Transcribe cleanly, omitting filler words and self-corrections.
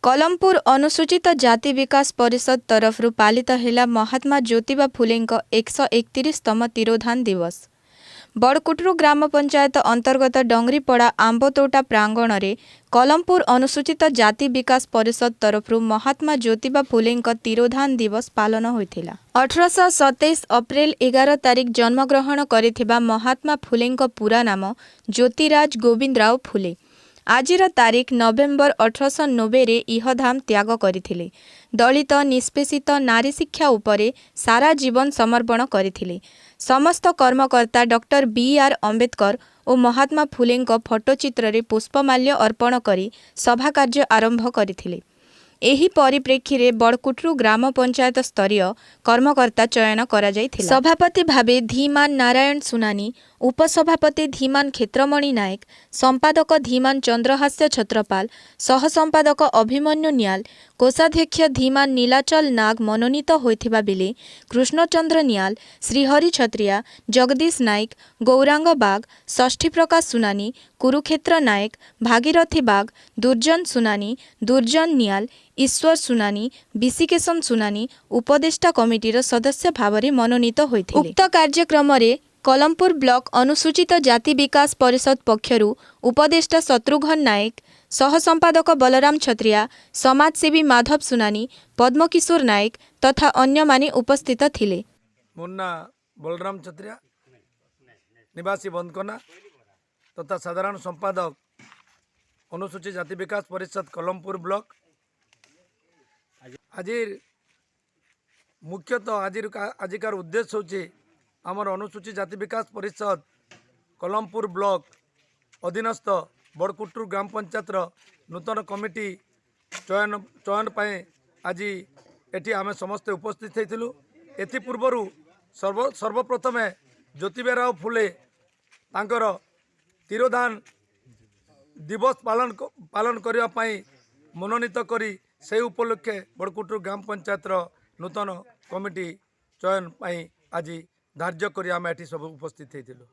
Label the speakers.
Speaker 1: कलमपुर अनुसूचित जाति विकास परिषद तरफ पालित हेला महात्मा ज्योतिबा फुलेंक 131तम तिरोधान दिवस। बड़कुटरू ग्राम पंचायत अंतर्गत डंगरीपड़ा आंबतोटा प्रांगण में कलमपुर अनुसूचित जाति विकास परिषद तरफ महात्मा ज्योतिबा फुलेंक तिरोधान दिवस पालन होइथिला। 1827 अप्रैल 11 तारिख जन्मग्रहण करिथिबा महात्मा फुलेंक पूरा नाम ज्योतिराज गोविंदराव फुले। आजिर तारीख नवेम्बर 1890 रे इहधाम त्याग करथिले। दलित निष्पेषित नारी शिक्षा उपरे सारा जीवन समर्पण करथिले। समस्त कर्मकर्ता डॉक्टर बी.आर. अम्बेडकर और महात्मा फुलेंक फोटोचित्र रे पुष्पमाल्य अर्पण करी सभा कार्य आरंभ करथिले। एही परिप्रेक्षी रे बड़कुटरू ग्राम पंचायत स्तरीय कर्मकर्ता चयन करा जायथिला। सभापति भावे धीमान नारायण सुनानी, उपसभापति धीमान क्षेत्रमणि नायक, संपादक धीमान चंद्रहास्य छत्रपाल, सहसंपादक अभिमन्यु नियाल, कोषाध्यक्ष धीमान नीलाचल नाग मनोनीत होइथिबा बेले कृष्णचंद्र नियाल, श्रीहरि छत्रिया, जगदीश नायक, गौरांग बाग, षष्ठी प्रकाश सुनानी, कुरुक्षेत्र नायक, भागीरथी बाग, दुर्जन सुनानी, दुर्जन नियाल, ईश्वर सुनानी, विशिकेशन सुनानी उपदेष्टा कमिटीर सदस्य भावरे मनोनीत होइथिले। उक्त कार्यक्रम रे कलमपुर ब्लॉक अनुसूचित जाति विकास परिषद पक्षरु उपदेष्टा शत्रुघ्न नायक, सहसंपादक बलराम छत्रिया, समाजसेवी माधव सुनानी, पद्मकिशोर नायक तथा अन्य माने उपस्थित थिले।
Speaker 2: मुन्ना बलराम छत्रिया निवासी बंदकोना तथा साधारण संपादक अनुसूचित जाति विकास परिषद कलमपुर ब्लॉक। आज मुख्यतः आजिकार उद्देश्य होची आमर अनुसूचित जाति विकास परिषद कलमपुर ब्लॉक अधीनस्थ बड़कुटरू ग्राम पंचायत नूतन कमिटी चयन पाए आज एटी आम समस्ते उपस्थित होइथिलु। एथि पूर्वरु सर्वप्रथम ज्योतिबा फुले तांकर तिरोधान दिवस पालन करने पाई मनोनीत करी से उपलक्षे बड़कुटरू ग्राम पंचायत नूतन कमिटी चयन पाई आज धार्य करी आम एटी सब उपस्थित होइथिलु।